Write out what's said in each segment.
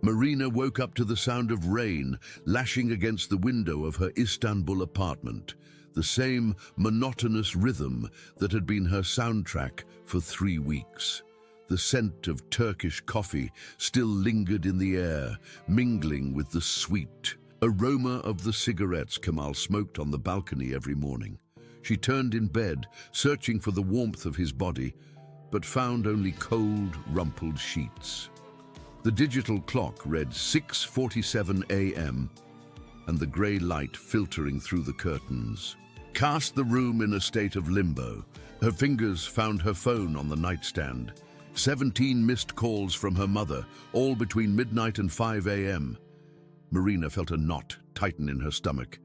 Marina woke up to the sound of rain lashing against the window of her Istanbul apartment, the same monotonous rhythm that had been her soundtrack for 3 weeks. The scent of Turkish coffee still lingered in the air, mingling with the sweet aroma of the cigarettes Kemal smoked on the balcony every morning. She turned in bed, searching for the warmth of his body, but found only cold, rumpled sheets. The digital clock read 6:47 a.m., and the grey light filtering through the curtains cast the room in a state of limbo. Her fingers found her phone on the nightstand. 17 missed calls from her mother, all between midnight and 5 a.m. Marina felt a knot tighten in her stomach.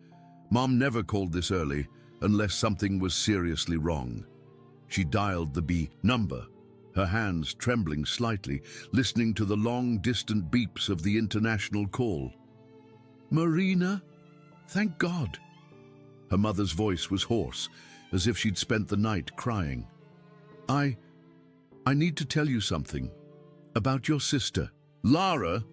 Mom never called this early unless something was seriously wrong. She dialed the B number, her hands trembling slightly, listening to the long-distant beeps of the international call. "Marina? Thank God." Her mother's voice was hoarse, as if she'd spent the night crying. I need to tell you something. About your sister." "Lara?"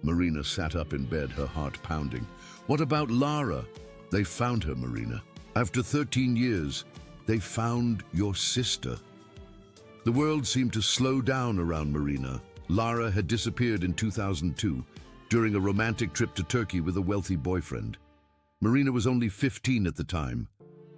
Marina sat up in bed, her heart pounding. "What about Lara?" "They found her, Marina. After 13 years, they found your sister." The world seemed to slow down around Marina. Lara had disappeared in 2002 during a romantic trip to Turkey with a wealthy boyfriend. Marina was only 15 at the time,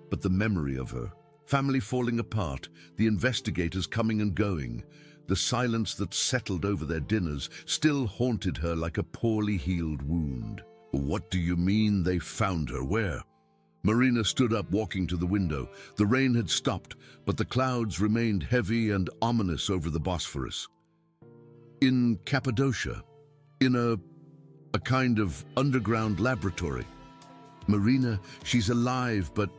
but the memory of her, family falling apart, the investigators coming and going, the silence that settled over their dinners still haunted her like a poorly healed wound. "What do you mean they found her? Where?" Marina stood up, walking to the window. The rain had stopped, but the clouds remained heavy and ominous over the Bosphorus. "In Cappadocia, in a kind of underground laboratory." "Marina, she's alive, but..."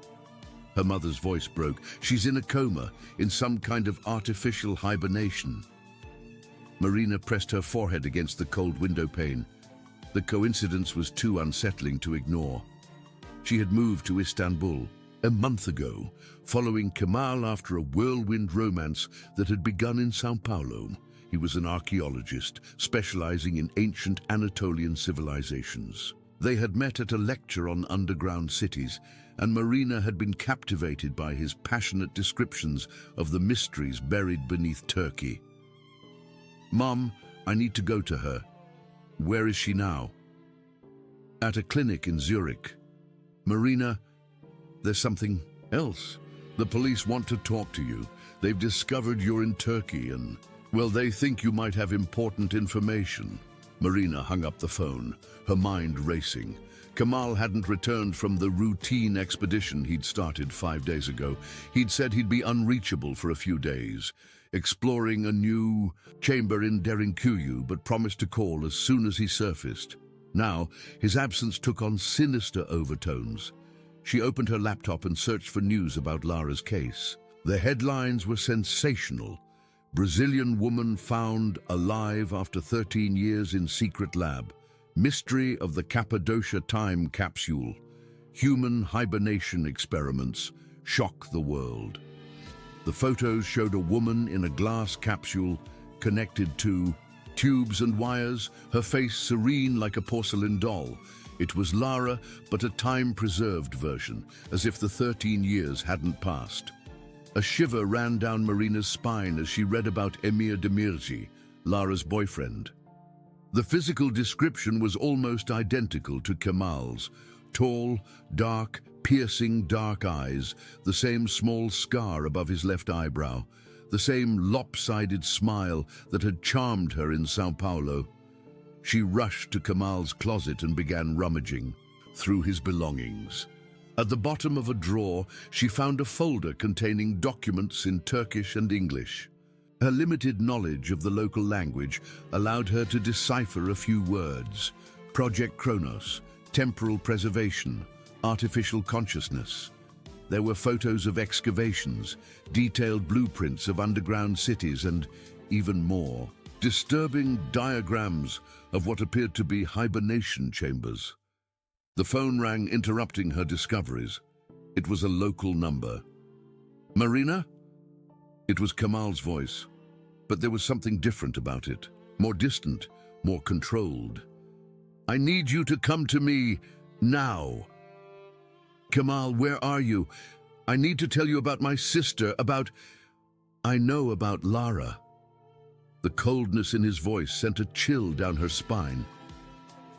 Her mother's voice broke. "She's in a coma, in some kind of artificial hibernation." Marina pressed her forehead against the cold window pane. The coincidence was too unsettling to ignore. She had moved to Istanbul a month ago, following Kemal after a whirlwind romance that had begun in São Paulo. He was an archaeologist, specializing in ancient Anatolian civilizations. They had met at a lecture on underground cities, and Marina had been captivated by his passionate descriptions of the mysteries buried beneath Turkey. "Mom, I need to go to her." "Where is she now?" "At a clinic in Zurich." "Marina, there's something else. The police want to talk to you. They've discovered you're in Turkey and, well, they think you might have important information." Marina hung up the phone, her mind racing. Kemal hadn't returned from the routine expedition he'd started 5 days ago. He'd said he'd be unreachable for a few days, exploring a new chamber in Derinkuyu, but promised to call as soon as he surfaced. Now, his absence took on sinister overtones. She opened her laptop and searched for news about Lara's case. The headlines were sensational. "Brazilian woman found alive after 13 years in secret lab. Mystery of the Cappadocia time capsule. Human hibernation experiments shock the world." The photos showed a woman in a glass capsule connected to tubes and wires, her face serene like a porcelain doll. It was Lara, but a time-preserved version, as if the 13 years hadn't passed. A shiver ran down Marina's spine as she read about Emir Demirci, Lara's boyfriend. The physical description was almost identical to Kemal's. Tall, dark, piercing dark eyes, the same small scar above his left eyebrow, the same lopsided smile that had charmed her in São Paulo. She rushed to Kemal's closet and began rummaging through his belongings. At the bottom of a drawer, she found a folder containing documents in Turkish and English. Her limited knowledge of the local language allowed her to decipher a few words: Project Kronos, temporal preservation, artificial consciousness. There were photos of excavations, detailed blueprints of underground cities, and even more, disturbing diagrams of what appeared to be hibernation chambers. The phone rang, interrupting her discoveries. It was a local number. "Marina?" It was Kemal's voice, but there was something different about it, more distant, more controlled. "I need you to come to me now." "Kemal, where are you? I need to tell you about my sister, I know about Lara." The coldness in his voice sent a chill down her spine.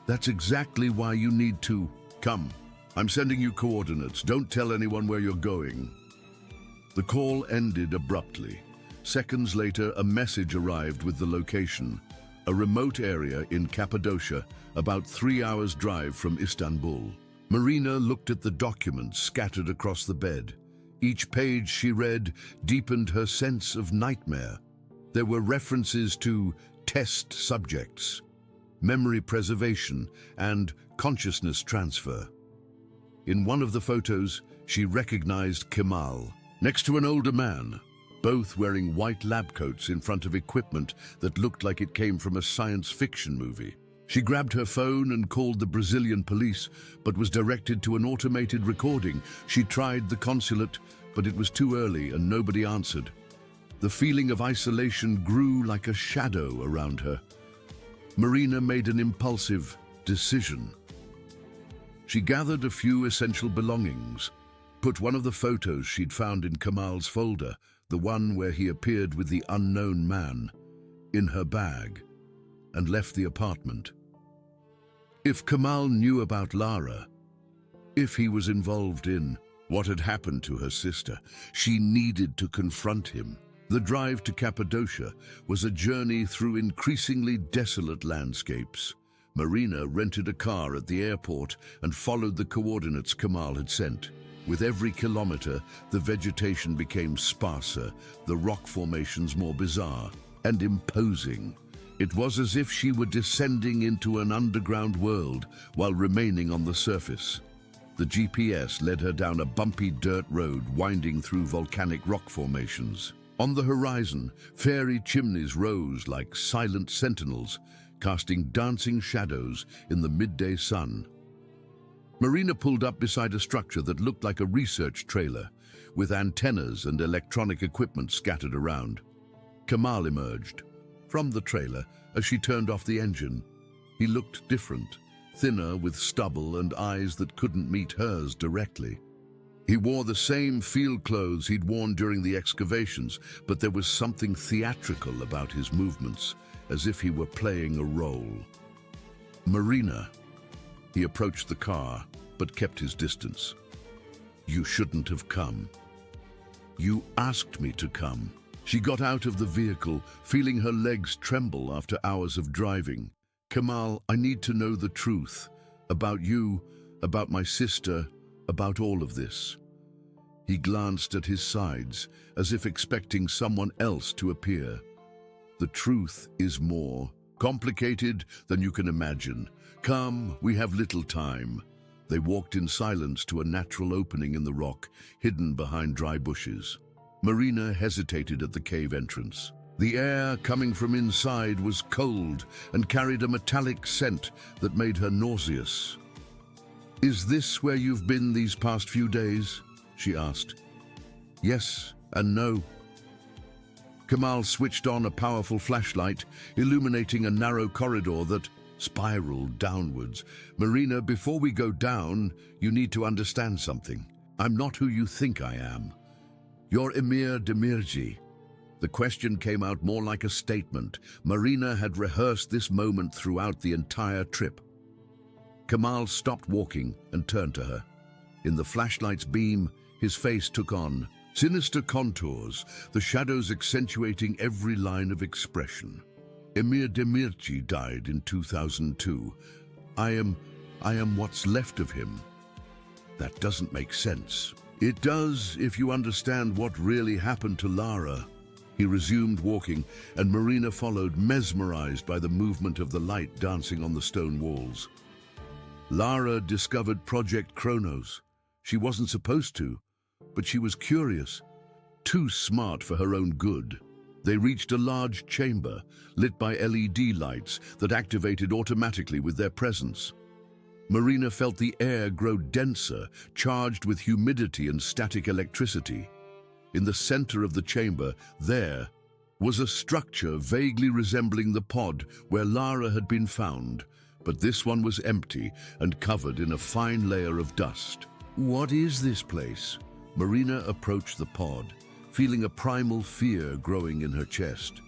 "That's exactly why you need to come. I'm sending you coordinates. Don't tell anyone where you're going." The call ended abruptly. Seconds later, a message arrived with the location. A remote area in Cappadocia, about 3 hours' drive from Istanbul. Marina looked at the documents scattered across the bed. Each page she read deepened her sense of nightmare. There were references to test subjects, memory preservation, and consciousness transfer. In one of the photos, she recognized Kemal, next to an older man, both wearing white lab coats in front of equipment that looked like it came from a science fiction movie. She grabbed her phone and called the Brazilian police, but was directed to an automated recording. She tried the consulate, but it was too early and nobody answered. The feeling of isolation grew like a shadow around her. Marina made an impulsive decision. She gathered a few essential belongings, put one of the photos she'd found in Kemal's folder, the one where he appeared with the unknown man, in her bag, and left the apartment. If Kemal knew about Lara, if he was involved in what had happened to her sister, she needed to confront him. The drive to Cappadocia was a journey through increasingly desolate landscapes. Marina rented a car at the airport and followed the coordinates Kemal had sent. With every kilometer, the vegetation became sparser, the rock formations more bizarre and imposing. It was as if she were descending into an underground world while remaining on the surface. The GPS led her down a bumpy dirt road winding through volcanic rock formations. On the horizon, fairy chimneys rose like silent sentinels, casting dancing shadows in the midday sun. Marina pulled up beside a structure that looked like a research trailer, with antennas and electronic equipment scattered around. Kemal emerged from the trailer as she turned off the engine. He looked different, thinner with stubble and eyes that couldn't meet hers directly. He wore the same field clothes he'd worn during the excavations, but there was something theatrical about his movements, as if he were playing a role. "Marina." He approached the car, but kept his distance. "You shouldn't have come. You asked me to come." She got out of the vehicle, feeling her legs tremble after hours of driving. "Kemal, I need to know the truth. About you, about my sister, about all of this." He glanced at his sides, as if expecting someone else to appear. "The truth is more complicated than you can imagine. Come, we have little time." They walked in silence to a natural opening in the rock, hidden behind dry bushes. Marina hesitated at the cave entrance. The air coming from inside was cold and carried a metallic scent that made her nauseous. "Is this where you've been these past few days?" she asked. "Yes and no." Kemal switched on a powerful flashlight, illuminating a narrow corridor that spiraled downwards. "Marina, before we go down, you need to understand something. I'm not who you think I am. You're Emir Demirci." The question came out more like a statement. Marina had rehearsed this moment throughout the entire trip. Kemal stopped walking and turned to her. In the flashlight's beam, his face took on sinister contours, the shadows accentuating every line of expression. "Emir Demirci died in 2002. I am what's left of him." "That doesn't make sense." "It does if you understand what really happened to Lara." He resumed walking, and Marina followed, mesmerized by the movement of the light dancing on the stone walls. Lara discovered Project Kronos. She wasn't supposed to, but she was curious, too smart for her own good. They reached a large chamber, lit by LED lights that activated automatically with their presence. Marina felt the air grow denser, charged with humidity and static electricity. In the center of the chamber, there, was a structure vaguely resembling the pod where Lara had been found, but this one was empty and covered in a fine layer of dust. "What is this place?" Marina approached the pod, feeling a primal fear growing in her chest.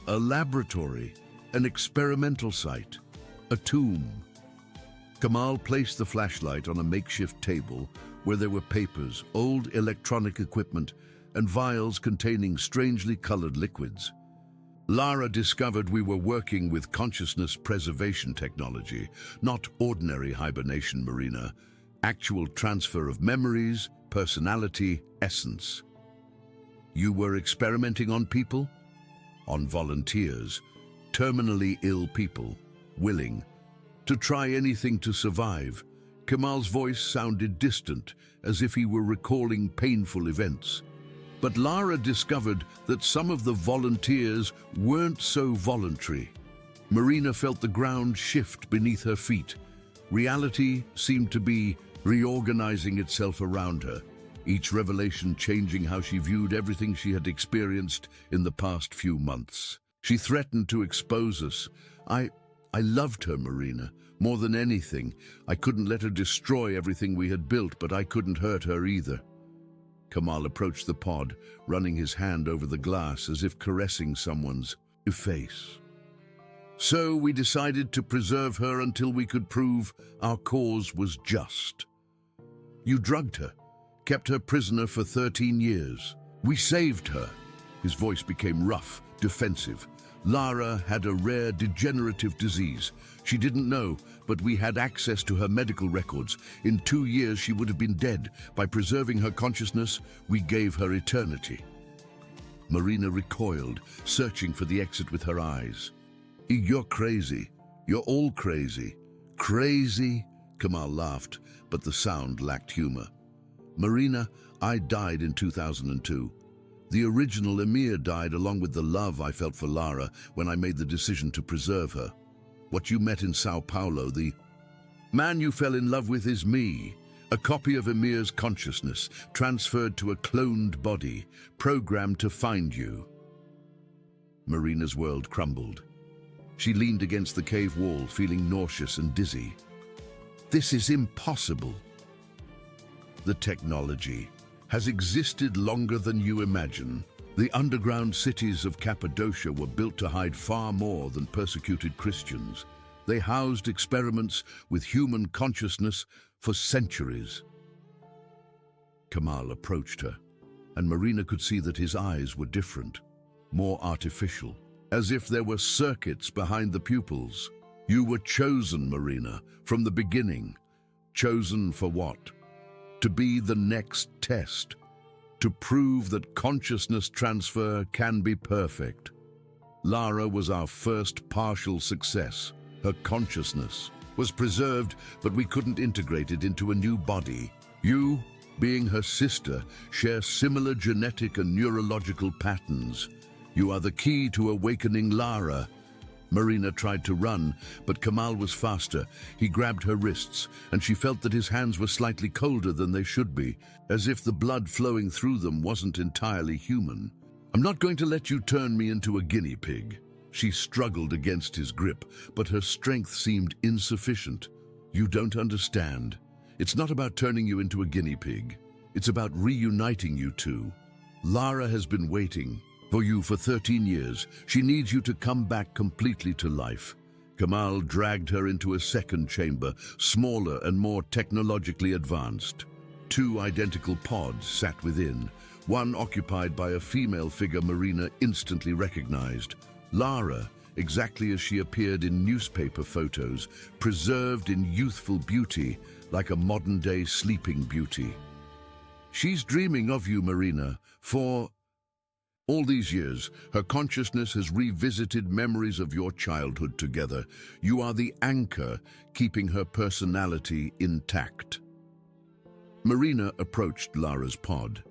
A laboratory, an experimental site, a tomb. Kamal placed the flashlight on a makeshift table where there were papers, old electronic equipment, and vials containing strangely colored liquids. Lara discovered we were working with consciousness preservation technology, not ordinary hibernation, Marina. Actual transfer of memories, personality, essence. You were experimenting on people? On volunteers, terminally ill people, willing to try anything to survive. Kamal's voice sounded distant, as if he were recalling painful events. But Lara discovered that some of the volunteers weren't so voluntary. Marina felt the ground shift beneath her feet. Reality seemed to be reorganizing itself around her, each revelation changing how she viewed everything she had experienced in the past few months. She threatened to expose us. I loved her, Marina, more than anything. I couldn't let her destroy everything we had built, but I couldn't hurt her either. Kamal approached the pod, running his hand over the glass as if caressing someone's face. "So we decided to preserve her until we could prove our cause was just. You drugged her, kept her prisoner for 13 years. We saved her." His voice became rough, defensive. "Lara had a rare degenerative disease. She didn't know, but we had access to her medical records. In 2 years, she would have been dead. By preserving her consciousness, we gave her eternity." Marina recoiled, searching for the exit with her eyes. "You're crazy. You're all crazy." "Crazy?" Kamal laughed, but the sound lacked humor. "Marina, I died in 2002. The original Emir died along with the love I felt for Lara when I made the decision to preserve her. What you met in Sao Paulo, the man you fell in love with, is me, a copy of Emir's consciousness, transferred to a cloned body, programmed to find you." Marina's world crumbled. She leaned against the cave wall, feeling nauseous and dizzy. "This is impossible." "The technology has existed longer than you imagine. The underground cities of Cappadocia were built to hide far more than persecuted Christians. They housed experiments with human consciousness for centuries." Kamal approached her, and Marina could see that his eyes were different, more artificial, as if there were circuits behind the pupils. "You were chosen, Marina, from the beginning. Chosen for what? To be the next test, to prove that consciousness transfer can be perfect. Lara was our first partial success. Her consciousness was preserved, but we couldn't integrate it into a new body. You, being her sister, share similar genetic and neurological patterns. You are the key to awakening Lara." Marina tried to run, but Kamal was faster. He grabbed her wrists, and she felt that his hands were slightly colder than they should be, as if the blood flowing through them wasn't entirely human. "I'm not going to let you turn me into a guinea pig." She struggled against his grip, but her strength seemed insufficient. "You don't understand. It's not about turning you into a guinea pig. It's about reuniting you two. Lara has been waiting for you for 13 years. She needs you to come back completely to life." Kamal dragged her into a second chamber, smaller and more technologically advanced. 2 identical pods sat within, one occupied by a female figure Marina instantly recognized. Lara, exactly as she appeared in newspaper photos, preserved in youthful beauty, like a modern-day Sleeping Beauty. "She's dreaming of you, Marina, for all these years. Her consciousness has revisited memories of your childhood together. You are the anchor, keeping her personality intact." Marina approached Lara's pod.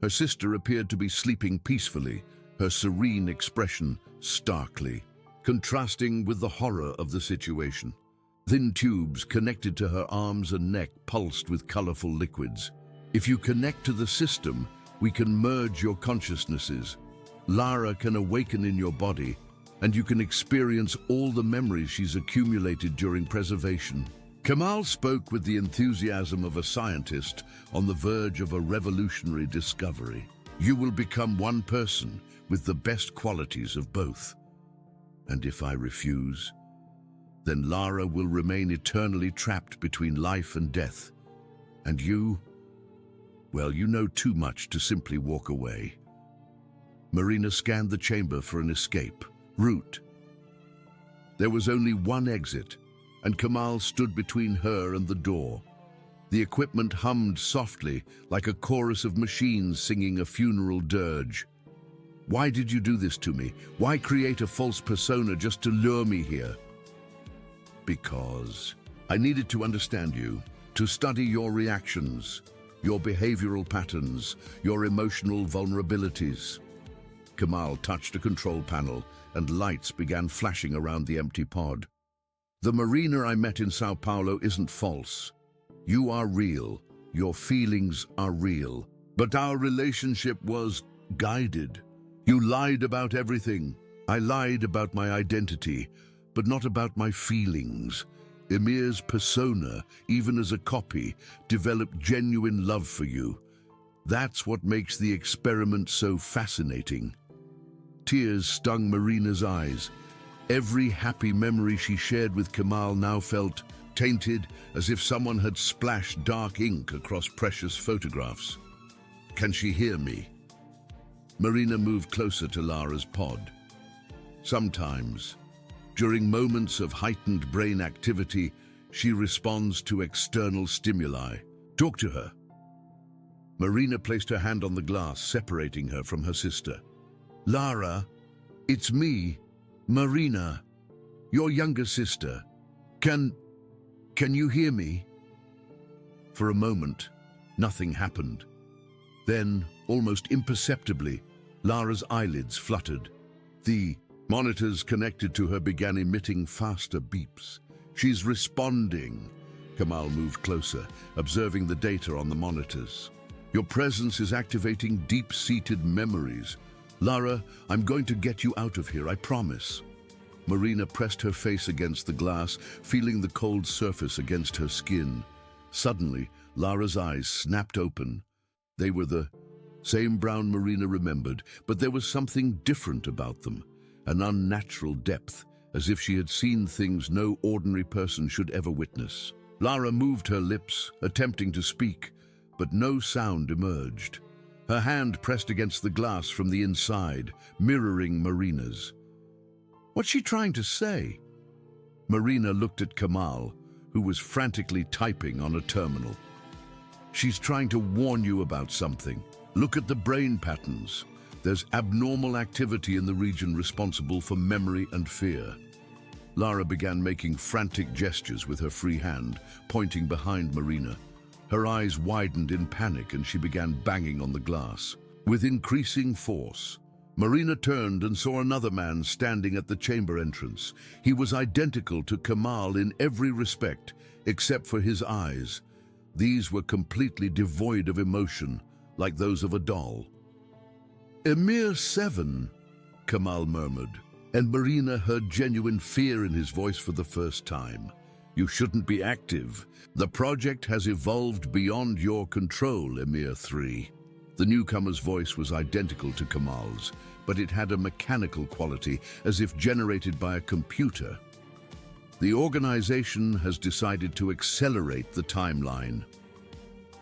Her sister appeared to be sleeping peacefully, her serene expression starkly contrasting with the horror of the situation. Thin tubes connected to her arms and neck pulsed with colorful liquids. "If you connect to the system, we can merge your consciousnesses." Lara can awaken in your body, and you can experience all the memories she's accumulated during preservation. Kamal spoke with the enthusiasm of a scientist on the verge of a revolutionary discovery. You will become one person with the best qualities of both. And if I refuse, then Lara will remain eternally trapped between life and death. And you, well, you know too much to simply walk away. Marina scanned the chamber for an escape route. There was only one exit, and Kamal stood between her and the door. The equipment hummed softly, like a chorus of machines singing a funeral dirge. Why did you do this to me? Why create a false persona just to lure me here? Because I needed to understand you, to study your reactions, your behavioral patterns, your emotional vulnerabilities. Kamal touched a control panel, and lights began flashing around the empty pod. The Marina I met in Sao Paulo isn't false. You are real. Your feelings are real. But our relationship was guided. You lied about everything. I lied about my identity, but not about my feelings. Emir's persona, even as a copy, developed genuine love for you. That's what makes the experiment so fascinating. Tears stung Marina's eyes. Every happy memory she shared with Kamal now felt tainted, as if someone had splashed dark ink across precious photographs. Can she hear me? Marina moved closer to Lara's pod. Sometimes, during moments of heightened brain activity, she responds to external stimuli. Talk to her. Marina placed her hand on the glass, separating her from her sister. Lara, it's me, Marina, your younger sister. Can you hear me? For a moment, nothing happened. Then, almost imperceptibly, Lara's eyelids fluttered. The monitors connected to her began emitting faster beeps. She's responding. Kamal moved closer, observing the data on the monitors. Your presence is activating deep-seated memories. Lara, I'm going to get you out of here, I promise. Marina pressed her face against the glass, feeling the cold surface against her skin. Suddenly, Lara's eyes snapped open. They were the same brown Marina remembered, but there was something different about them, an unnatural depth, as if she had seen things no ordinary person should ever witness. Lara moved her lips, attempting to speak, but no sound emerged. Her hand pressed against the glass from the inside, mirroring Marina's. What's she trying to say? Marina looked at Kamal, who was frantically typing on a terminal. She's trying to warn you about something. Look at the brain patterns. There's abnormal activity in the region responsible for memory and fear. Lara began making frantic gestures with her free hand, pointing behind Marina. Her eyes widened in panic and she began banging on the glass. With increasing force, Marina turned and saw another man standing at the chamber entrance. He was identical to Kamal in every respect, except for his eyes. These were completely devoid of emotion, like those of a doll. Emir 7, Kamal murmured, and Marina heard genuine fear in his voice for the first time. You shouldn't be active. The project has evolved beyond your control, Emir 3. The newcomer's voice was identical to Kamal's, but it had a mechanical quality, as if generated by a computer. The organization has decided to accelerate the timeline.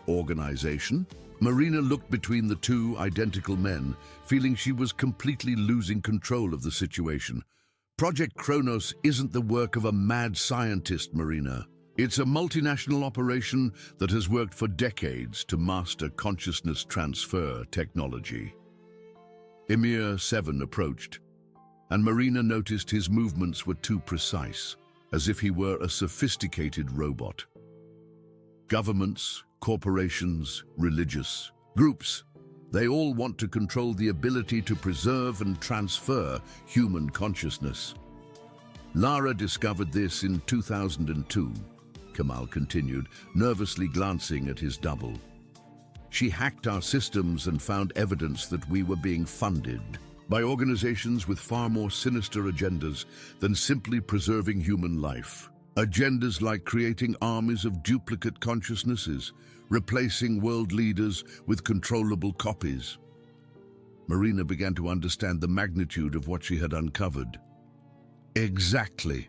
Organization? Marina looked between the two identical men, feeling she was completely losing control of the situation. Project Kronos isn't the work of a mad scientist, Marina. It's a multinational operation that has worked for decades to master consciousness transfer technology. Emir 7 approached, and Marina noticed his movements were too precise, as if he were a sophisticated robot. Governments, corporations, religious groups, they all want to control the ability to preserve and transfer human consciousness. Lara discovered this in 2002, Kamal continued, nervously glancing at his double. She hacked our systems and found evidence that we were being funded. by organizations with far more sinister agendas than simply preserving human life. Agendas like creating armies of duplicate consciousnesses, replacing world leaders with controllable copies. Marina began to understand the magnitude of what she had uncovered. Exactly.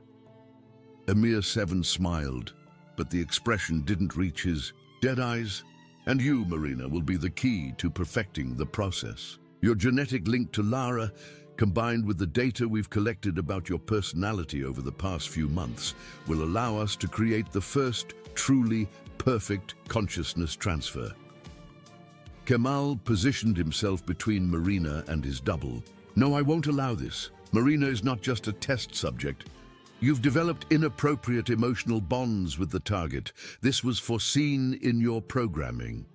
Emir 7 smiled, but the expression didn't reach his dead eyes. And you, Marina, will be the key to perfecting the process. Your genetic link to Lara, combined with the data we've collected about your personality over the past few months, will allow us to create the first truly perfect consciousness transfer. Kemal positioned himself between Marina and his double. No, I won't allow this. Marina is not just a test subject. You've developed inappropriate emotional bonds with the target. This was foreseen in your programming.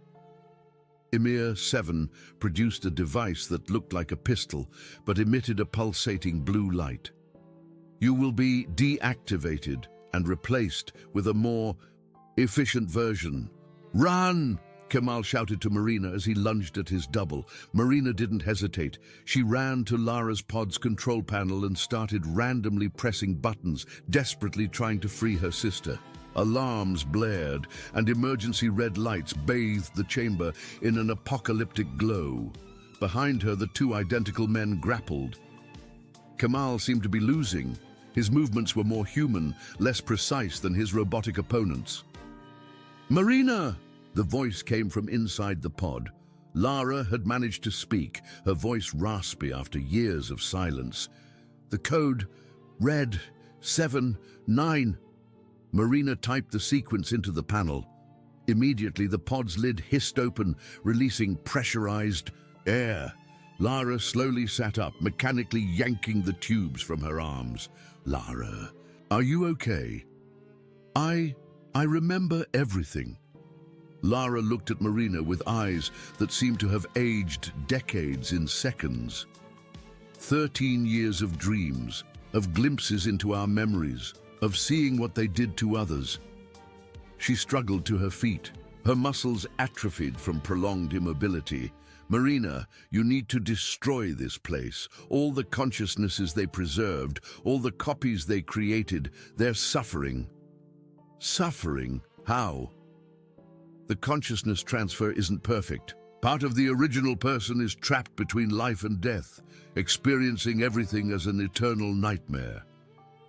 Emir 7 produced a device that looked like a pistol, but emitted a pulsating blue light. You will be deactivated and replaced with a more efficient version. Run! Kemal shouted to Marina as he lunged at his double. Marina didn't hesitate. She ran to Lara's pod's control panel and started randomly pressing buttons, desperately trying to free her sister. Alarms blared, and emergency red lights bathed the chamber in an apocalyptic glow. Behind her, the two identical men grappled. Kemal seemed to be losing. His movements were more human, less precise than his robotic opponents. Marina! The voice came from inside the pod. Lara had managed to speak, her voice raspy after years of silence. The code, red, 7, 9. Marina typed the sequence into the panel. Immediately, the pod's lid hissed open, releasing pressurized air. Lara slowly sat up, mechanically yanking the tubes from her arms. Lara, are you okay? I remember everything. Lara looked at Marina with eyes that seemed to have aged decades in seconds. 13 years of dreams, of glimpses into our memories, of seeing what they did to others. She struggled to her feet, her muscles atrophied from prolonged immobility. Marina, you need to destroy this place. All the consciousnesses they preserved, all the copies they created, they're suffering. Suffering? How? The consciousness transfer isn't perfect. Part of the original person is trapped between life and death, experiencing everything as an eternal nightmare.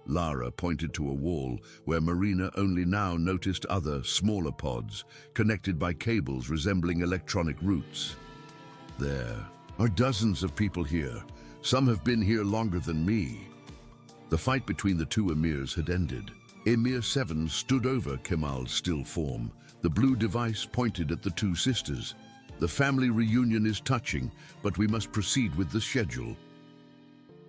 Lara pointed to a wall where Marina only now noticed other, smaller pods, connected by cables resembling electronic roots. There are dozens of people here. Some have been here longer than me. The fight between the two emirs had ended. Emir 7 stood over Kemal's still form. The blue device pointed at the two sisters. The family reunion is touching, but we must proceed with the schedule.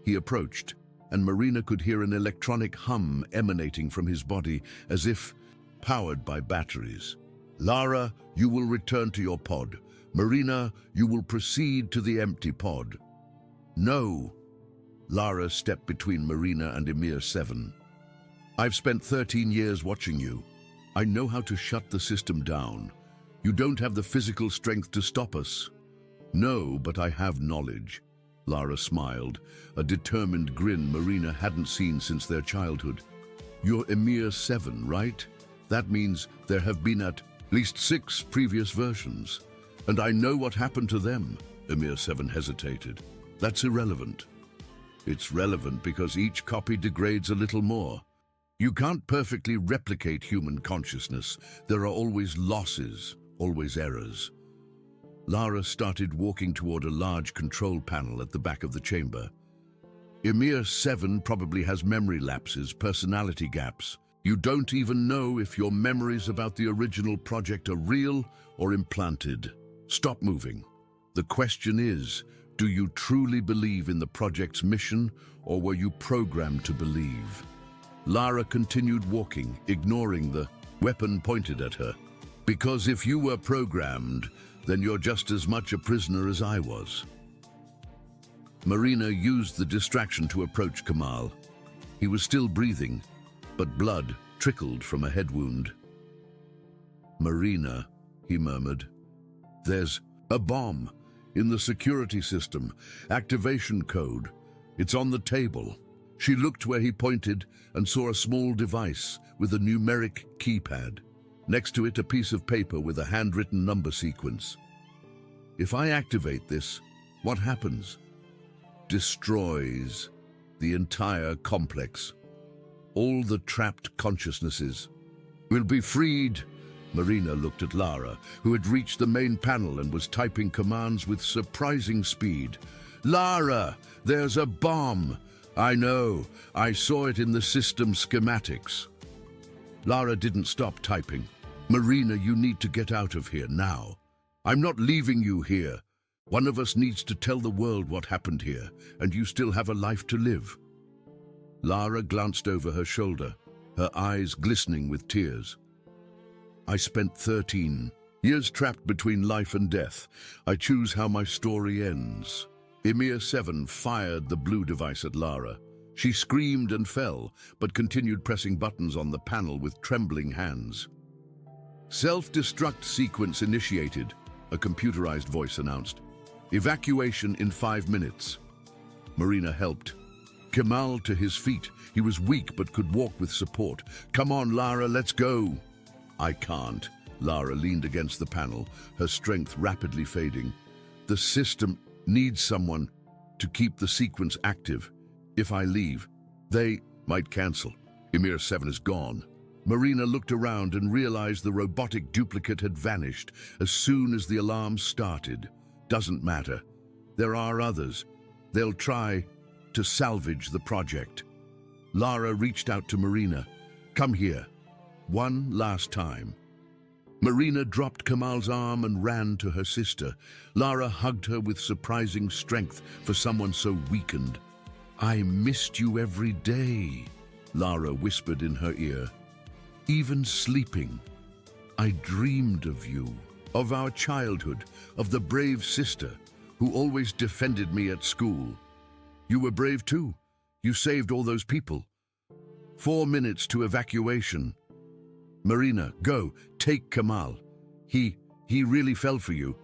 He approached, and Marina could hear an electronic hum emanating from his body, as if powered by batteries. Lara, you will return to your pod. Marina, you will proceed to the empty pod. No. Lara stepped between Marina and Emir 7. I've spent 13 years watching you. I know how to shut the system down. You don't have the physical strength to stop us. No, but I have knowledge. Lara smiled, a determined grin Marina hadn't seen since their childhood. You're Emir 7, right? That means there have been at least 6 previous versions. And I know what happened to them. Emir 7 hesitated. That's irrelevant. It's relevant because each copy degrades a little more. You can't perfectly replicate human consciousness. There are always losses, always errors. Lara started walking toward a large control panel at the back of the chamber. Emir 7 probably has memory lapses, personality gaps. You don't even know if your memories about the original project are real or implanted. Stop moving. The question is, do you truly believe in the project's mission, or were you programmed to believe? Lara continued walking, ignoring the weapon pointed at her. Because if you were programmed, then you're just as much a prisoner as I was. Marina used the distraction to approach Kemal. He was still breathing, but blood trickled from a head wound. Marina, he murmured, there's a bomb. In the security system. Activation code. It's on the table. She looked where he pointed and saw a small device with a numeric keypad. Next to it, a piece of paper with a handwritten number sequence. If I activate this, what happens? Destroys the entire complex. All the trapped consciousnesses will be freed. Marina looked at Lara, who had reached the main panel and was typing commands with surprising speed. Lara, there's a bomb. I know. I saw it in the system schematics. Lara didn't stop typing. Marina, you need to get out of here now. I'm not leaving you here. One of us needs to tell the world what happened here, and you still have a life to live. Lara glanced over her shoulder, her eyes glistening with tears. I spent 13 years trapped between life and death. I choose how my story ends. Emir 7 fired the blue device at Lara. She screamed and fell, but continued pressing buttons on the panel with trembling hands. Self-destruct sequence initiated, a computerized voice announced. Evacuation in 5 minutes. Marina helped. Kemal to his feet. He was weak but could walk with support. Come on, Lara, let's go. I can't. Lara leaned against the panel, her strength rapidly fading. The system needs someone to keep the sequence active. If I leave, they might cancel. Emir 7 is gone. Marina looked around and realized the robotic duplicate had vanished as soon as the alarm started. Doesn't matter. There are others. They'll try to salvage the project. Lara reached out to Marina. Come here. One last time. Marina dropped Kemal's arm and ran to her sister. Lara hugged her with surprising strength for someone so weakened. I missed you every day, Lara whispered in her ear. Even sleeping, I dreamed of you, of our childhood, of the brave sister who always defended me at school. You were brave too. You saved all those people. 4 minutes to evacuation. Marina, go, take Kemal. He really fell for you,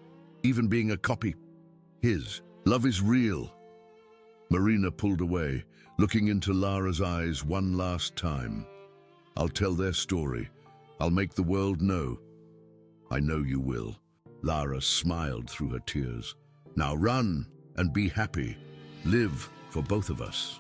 even being a copy. His love is real. Marina pulled away, looking into Lara's eyes one last time. I'll tell their story. I'll make the world know. I know you will. Lara smiled through her tears. Now run and be happy. Live for both of us.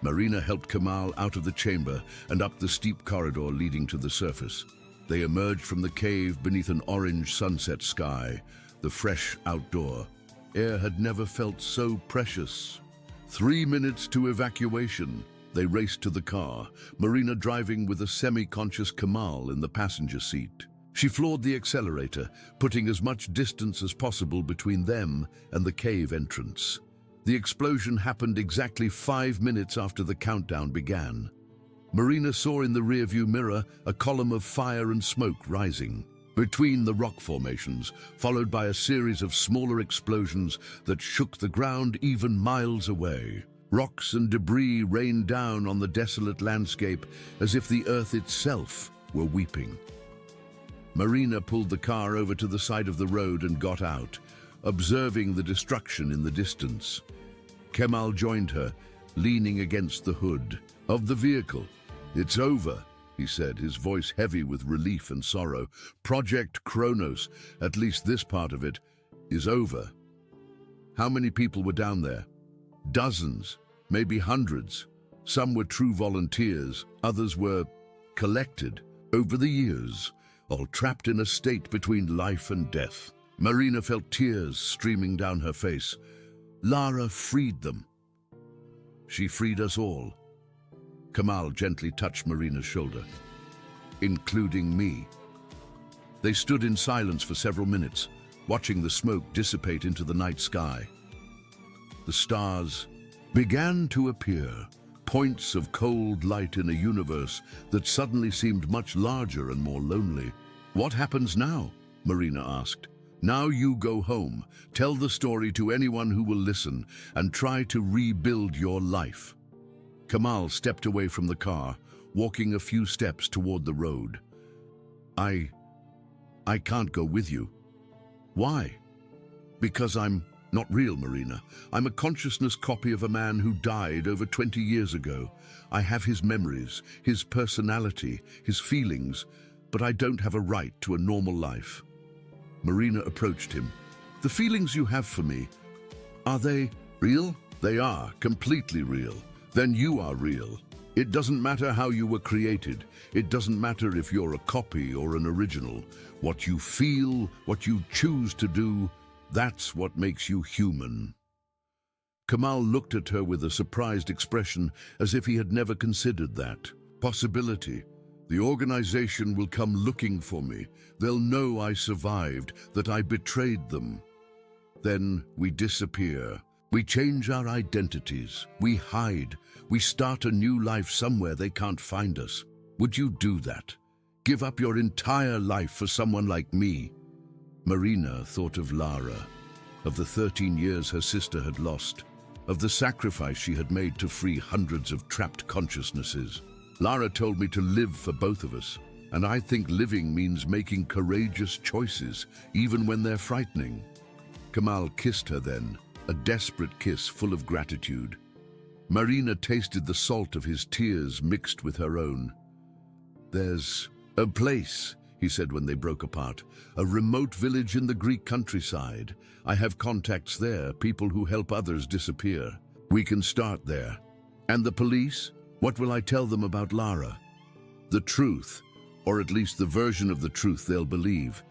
Marina helped Kemal out of the chamber and up the steep corridor leading to the surface. They emerged from the cave beneath an orange sunset sky, the fresh outdoor. Air had never felt so precious. 3 minutes to evacuation. They raced to the car, Marina driving with a semi-conscious Kemal in the passenger seat. She floored the accelerator, putting as much distance as possible between them and the cave entrance. The explosion happened exactly 5 minutes after the countdown began. Marina saw in the rearview mirror a column of fire and smoke rising between the rock formations, followed by a series of smaller explosions that shook the ground even miles away. Rocks and debris rained down on the desolate landscape as if the earth itself were weeping. Marina pulled the car over to the side of the road and got out, observing the destruction in the distance. Kemal joined her, leaning against the hood of the vehicle. It's over, he said, his voice heavy with relief and sorrow. Project Kronos, at least this part of it, is over. How many people were down there? Dozens, maybe hundreds. Some were true volunteers, others were collected over the years, all trapped in a state between life and death. Marina felt tears streaming down her face. Lara freed them. She freed us all. Kemal gently touched Marina's shoulder, including me. They stood in silence for several minutes, watching the smoke dissipate into the night sky. The stars began to appear, points of cold light in a universe that suddenly seemed much larger and more lonely. What happens now? Marina asked. Now you go home, tell the story to anyone who will listen, and try to rebuild your life. Kemal stepped away from the car, walking a few steps toward the road. I can't go with you. Why? Because I'm not real, Marina. I'm a consciousness copy of a man who died over 20 years ago. I have his memories, his personality, his feelings, but I don't have a right to a normal life. Marina approached him. The feelings you have for me, are they real? They are, completely real. Then you are real. It doesn't matter how you were created. It doesn't matter if you're a copy or an original. What you feel, what you choose to do, that's what makes you human. Kamal looked at her with a surprised expression, as if he had never considered that possibility. The organization will come looking for me. They'll know I survived, that I betrayed them. Then we disappear. We change our identities. We hide. We start a new life somewhere they can't find us. Would you do that? Give up your entire life for someone like me? Marina thought of Lara, of the 13 years her sister had lost, of the sacrifice she had made to free hundreds of trapped consciousnesses. Lara told me to live for both of us, and I think living means making courageous choices, even when they're frightening. Kamal kissed her then, a desperate kiss full of gratitude. Marina tasted the salt of his tears mixed with her own. There's a place, he said when they broke apart, a remote village in the Greek countryside. I have contacts there, people who help others disappear. We can start there. And the police? What will I tell them about Lara? The truth, or at least the version of the truth they'll believe.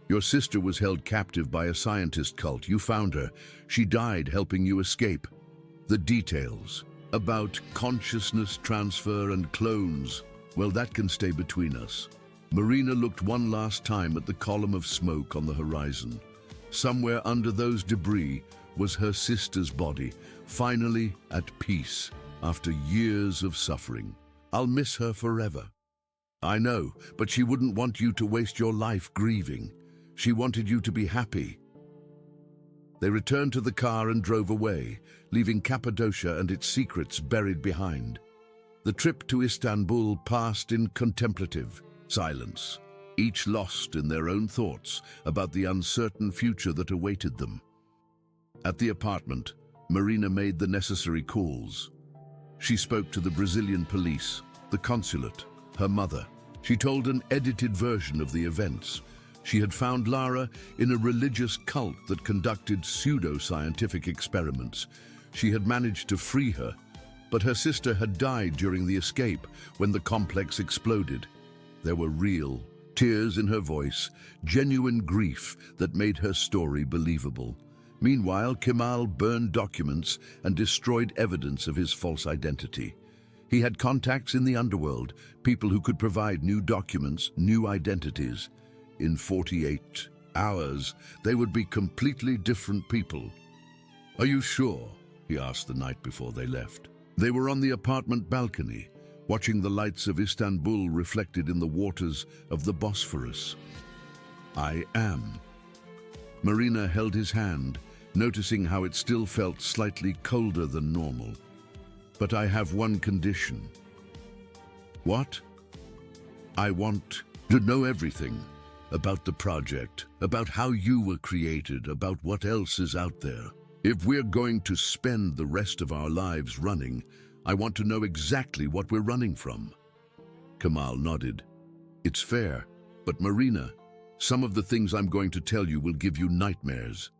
Your sister was held captive by a scientist cult. You found her. She died helping you escape. The details about consciousness transfer and clones, well, that can stay between us. Marina looked one last time at the column of smoke on the horizon. Somewhere under those debris was her sister's body, finally at peace after years of suffering. I'll miss her forever. I know, but she wouldn't want you to waste your life grieving. She wanted you to be happy. They returned to the car and drove away, leaving Cappadocia and its secrets buried behind. The trip to Istanbul passed in contemplative silence, each lost in their own thoughts about the uncertain future that awaited them. At the apartment, Marina made the necessary calls. She spoke to the Brazilian police, the consulate, her mother. She told an edited version of the events. She had found Lara in a religious cult that conducted pseudo-scientific experiments. She had managed to free her, but her sister had died during the escape when the complex exploded. There were real tears in her voice, genuine grief that made her story believable. Meanwhile, Kemal burned documents and destroyed evidence of his false identity. He had contacts in the underworld, people who could provide new documents, new identities. In 48 hours, they would be completely different people. Are you sure? He asked the night before they left. They were on the apartment balcony, watching the lights of Istanbul reflected in the waters of the Bosphorus. I am. Marina held his hand, noticing how it still felt slightly colder than normal. But I have one condition. What? I want to know everything. About the project, about how you were created, about what else is out there. If we're going to spend the rest of our lives running, I want to know exactly what we're running from. Kamal nodded. It's fair, but Marina, some of the things I'm going to tell you will give you nightmares.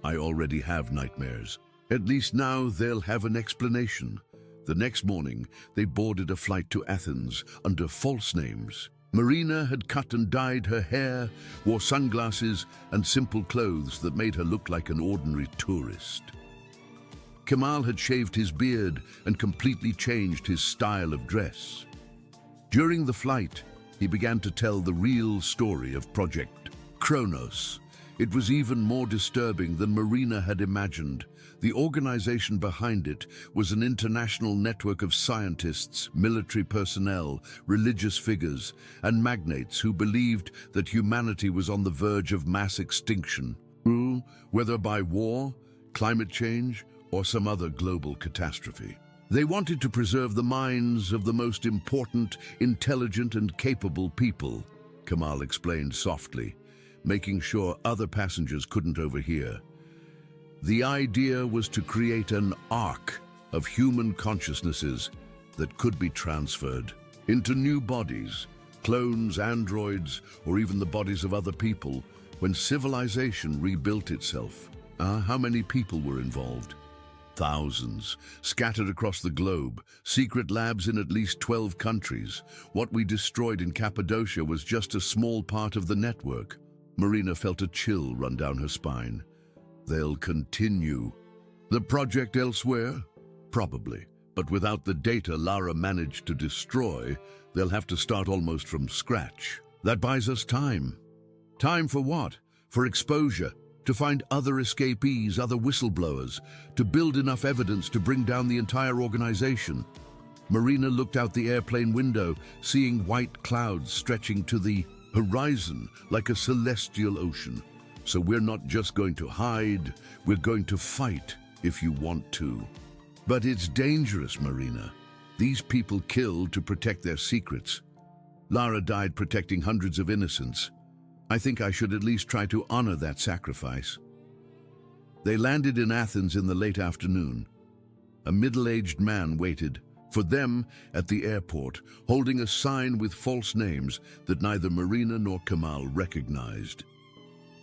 I already have nightmares. At least now they'll have an explanation. The next morning, they boarded a flight to Athens under false names. Marina had cut and dyed her hair, wore sunglasses and simple clothes that made her look like an ordinary tourist. Kemal had shaved his beard and completely changed his style of dress. During the flight, he began to tell the real story of Project Kronos. It was even more disturbing than Marina had imagined. The organization behind it was an international network of scientists, military personnel, religious figures, and magnates who believed that humanity was on the verge of mass extinction, whether by war, climate change, or some other global catastrophe. They wanted to preserve the minds of the most important, intelligent, and capable people, Kemal explained softly, making sure other passengers couldn't overhear. The idea was to create an arc of human consciousnesses that could be transferred into new bodies, clones, androids, or even the bodies of other people when civilization rebuilt itself. How many people were involved? Thousands, scattered across the globe, secret labs in at least 12 countries. What we destroyed in Cappadocia was just a small part of the network. Marina felt a chill run down her spine. They'll continue. The project elsewhere? Probably. But without the data Lara managed to destroy, they'll have to start almost from scratch. That buys us time. Time for what? For exposure, to find other escapees, other whistleblowers, to build enough evidence to bring down the entire organization. Marina looked out the airplane window, seeing white clouds stretching to the horizon like a celestial ocean. So we're not just going to hide, we're going to fight if you want to. But it's dangerous, Marina. These people kill to protect their secrets. Lara died protecting hundreds of innocents. I think I should at least try to honor that sacrifice. They landed in Athens in the late afternoon. A middle-aged man waited for them at the airport, holding a sign with false names that neither Marina nor Kemal recognized.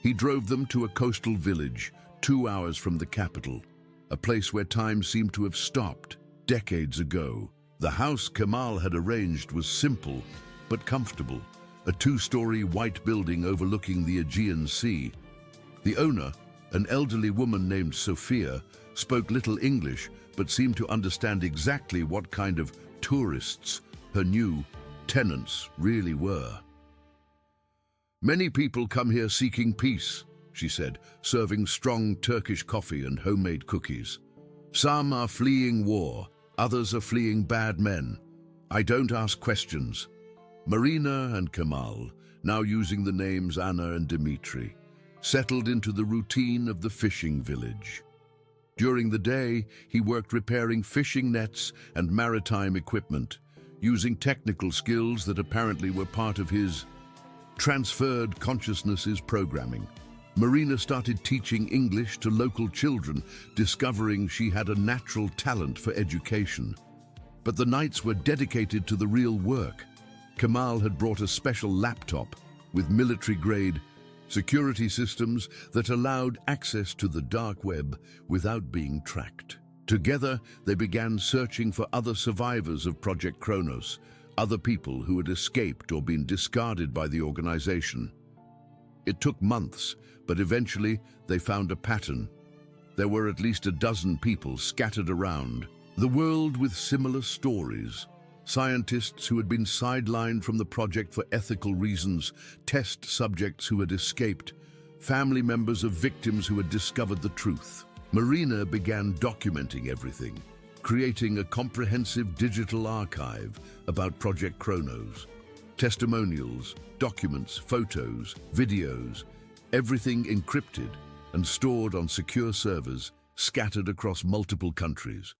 He drove them to a coastal village 2 hours from the capital, a place where time seemed to have stopped decades ago. The house Kemal had arranged was simple but comfortable, a 2-story white building overlooking the Aegean Sea. The owner, an elderly woman named Sophia, spoke little English but seemed to understand exactly what kind of tourists her new tenants really were. "Many people come here seeking peace," she said, serving strong Turkish coffee and homemade cookies. "Some are fleeing war, others are fleeing bad men. I don't ask questions." Marina and Kemal, now using the names Anna and Dimitri, settled into the routine of the fishing village. During the day, he worked repairing fishing nets and maritime equipment, using technical skills that apparently were part of his transferred consciousnesses programming. Marina started teaching English to local children, discovering she had a natural talent for education. But the nights were dedicated to the real work. Kemal had brought a special laptop with military-grade security systems that allowed access to the dark web without being tracked. Together, they began searching for other survivors of Project Kronos, other people who had escaped or been discarded by the organization. It took months, but eventually they found a pattern. There were at least a dozen people scattered around, the world with similar stories. Scientists who had been sidelined from the project for ethical reasons, test subjects who had escaped, family members of victims who had discovered the truth. Marina began documenting everything, creating a comprehensive digital archive about Project Kronos. Testimonials, documents, photos, videos, everything encrypted and stored on secure servers scattered across multiple countries.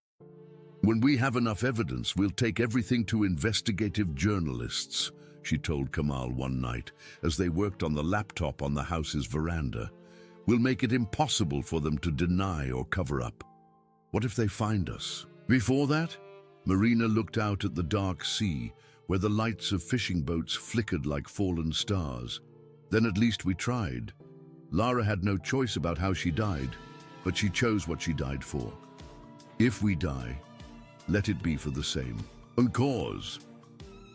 "When we have enough evidence, we'll take everything to investigative journalists," she told Kemal one night as they worked on the laptop on the house's veranda. "We'll make it impossible for them to deny or cover up. What if they find us?" Before that, Marina looked out at the dark sea, where the lights of fishing boats flickered like fallen stars. "Then at least we tried." Lara had no choice about how she died, but she chose what she died for. "If we die, let it be for the same cause."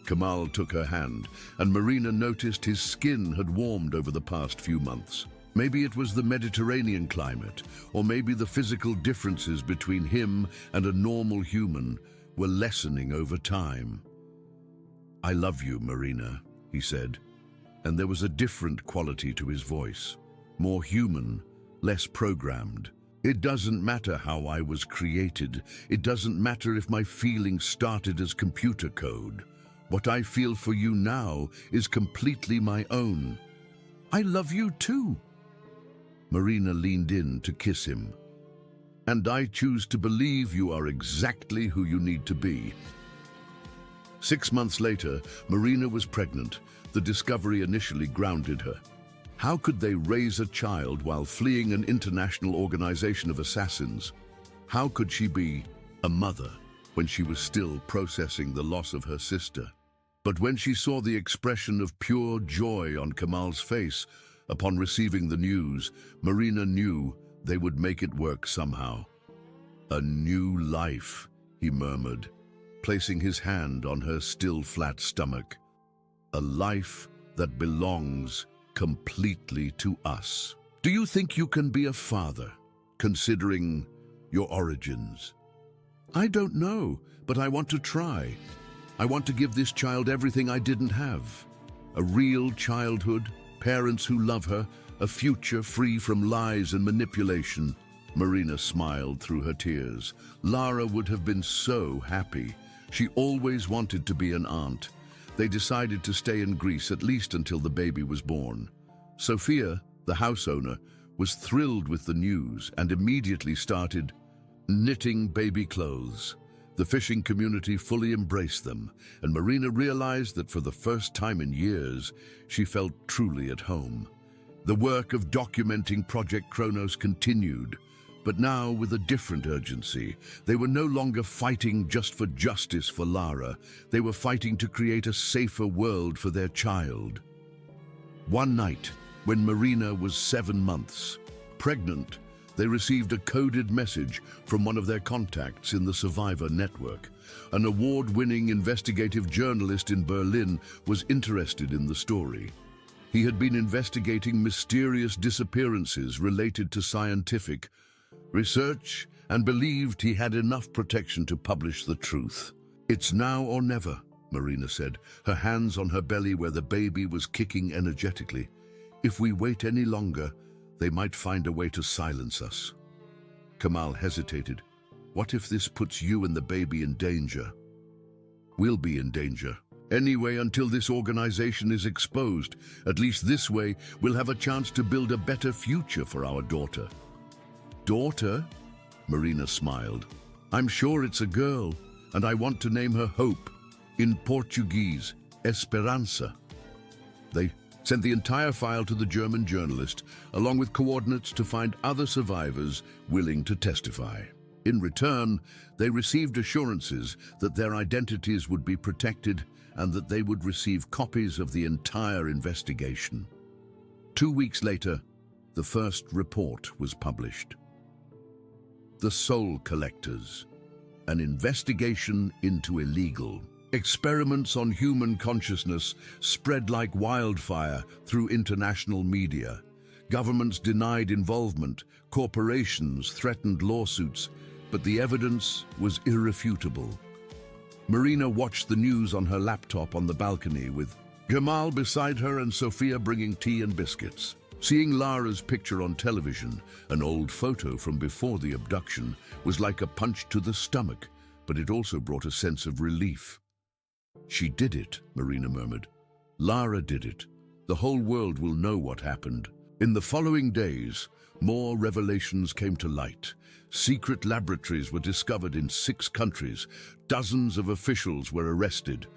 Kemal took her hand, and Marina noticed his skin had warmed over the past few months. Maybe it was the Mediterranean climate, or maybe the physical differences between him and a normal human were lessening over time. "I love you, Marina," he said, and there was a different quality to his voice, more human, less programmed. "It doesn't matter how I was created. It doesn't matter if my feelings started as computer code. What I feel for you now is completely my own. I love you too." Marina leaned in to kiss him. "And I choose to believe you are exactly who you need to be." 6 months later, Marina was pregnant. The discovery initially grounded her. How could they raise a child while fleeing an international organization of assassins? How could she be a mother when she was still processing the loss of her sister? But when she saw the expression of pure joy on Kamal's face upon receiving the news, Marina knew they would make it work somehow. "A new life," he murmured, placing his hand on her still flat stomach. "A life that belongs completely to us. Do you think you can be a father, considering your origins?" "I don't know, but I want to try. I want to give this child everything I didn't have. A real childhood, parents who love her, a future free from lies and manipulation." Marina smiled through her tears. Lara would have been so happy. She always wanted to be an aunt. They decided to stay in Greece at least until the baby was born. Sophia, the house owner, was thrilled with the news and immediately started knitting baby clothes. The fishing community fully embraced them, and Marina realized that for the first time in years, she felt truly at home. The work of documenting Project Kronos continued, but now with a different urgency. They were no longer fighting just for justice for Lara. They were fighting to create a safer world for their child. One night, when Marina was 7 months pregnant, they received a coded message from one of their contacts in the Survivor network. An award-winning investigative journalist in Berlin was interested in the story. He had been investigating mysterious disappearances related to scientific research and believed he had enough protection to publish the truth. "It's now or never," Marina said, her hands on her belly where the baby was kicking energetically. "If we wait any longer, they might find a way to silence us." Kamal hesitated. "What if this puts you and the baby in danger?" "We'll be in danger. Anyway, until this organization is exposed. At least this way, we'll have a chance to build a better future for our daughter." "Daughter?" Marina smiled. "I'm sure it's a girl, and I want to name her Hope. In Portuguese, Esperança." They sent the entire file to the German journalist, along with coordinates to find other survivors willing to testify. In return, they received assurances that their identities would be protected and that they would receive copies of the entire investigation. 2 weeks later, the first report was published. The Soul Collectors, an investigation into illegal experiments on human consciousness spread like wildfire through international media. Governments denied involvement, corporations threatened lawsuits, but the evidence was irrefutable. Marina watched the news on her laptop on the balcony with Gamal beside her and Sophia bringing tea and biscuits. Seeing Lara's picture on television, an old photo from before the abduction, was like a punch to the stomach, but it also brought a sense of relief. "She did it," Marina murmured. "Lara did it. The whole world will know what happened." In the following days, more revelations came to light. Secret laboratories were discovered in 6 countries. Dozens of officials were arrested.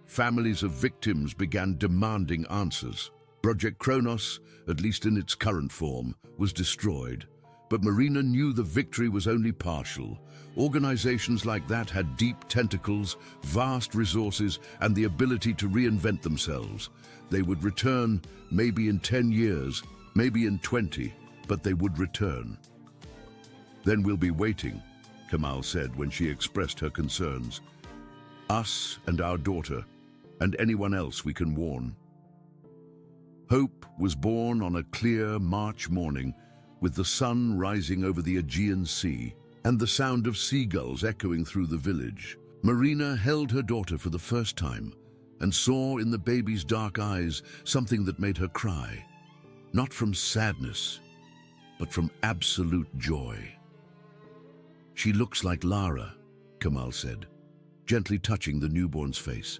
Families of victims began demanding answers. Project Kronos, at least in its current form, was destroyed. But Marina knew the victory was only partial. Organizations like that had deep tentacles, vast resources, and the ability to reinvent themselves. They would return, maybe in 10 years, maybe in 20, but they would return. "Then we'll be waiting," Kamal said when she expressed her concerns. "Us and our daughter, and anyone else we can warn." Hope was born on a clear March morning, with the sun rising over the Aegean Sea and the sound of seagulls echoing through the village. Marina held her daughter for the first time and saw in the baby's dark eyes something that made her cry. Not from sadness, but from absolute joy. "She looks like Lara," Kamal said, gently touching the newborn's face.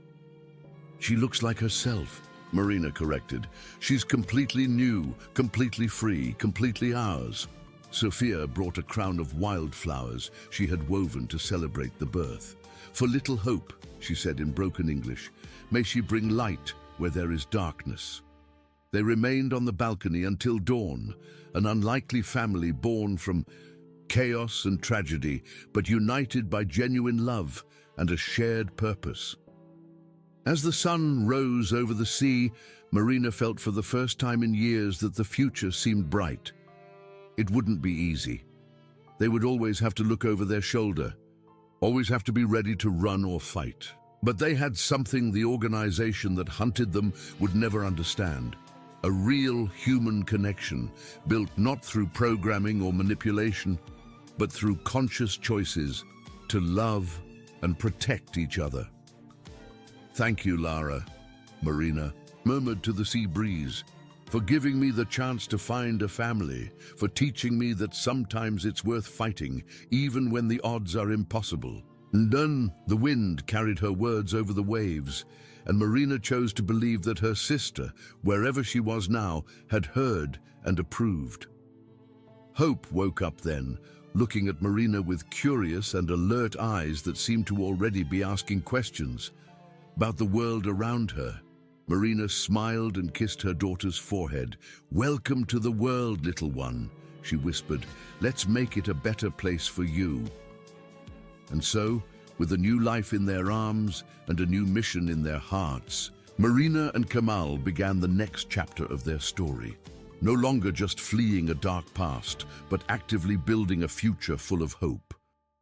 "She looks like herself," Marina corrected. "She's completely new, completely free, completely ours." Sophia brought a crown of wildflowers she had woven to celebrate the birth. "For little Hope," she said in broken English, "may she bring light where there is darkness." They remained on the balcony until dawn, an unlikely family born from chaos and tragedy, but united by genuine love and a shared purpose. As the sun rose over the sea, Marina felt for the first time in years that the future seemed bright. It wouldn't be easy. They would always have to look over their shoulder, always have to be ready to run or fight. But they had something the organization that hunted them would never understand. A real human connection, built not through programming or manipulation, but through conscious choices to love and protect each other. "Thank you, Lara," Marina murmured to the sea breeze, "for giving me the chance to find a family, for teaching me that sometimes it's worth fighting, even when the odds are impossible." And then the wind carried her words over the waves, and Marina chose to believe that her sister, wherever she was now, had heard and approved. Hope woke up then, looking at Marina with curious and alert eyes that seemed to already be asking questions about the world around her. Marina smiled and kissed her daughter's forehead. "Welcome to the world, little one," she whispered. "Let's make it a better place for you." And so, with a new life in their arms and a new mission in their hearts, Marina and Kamal began the next chapter of their story. No longer just fleeing a dark past, but actively building a future full of hope.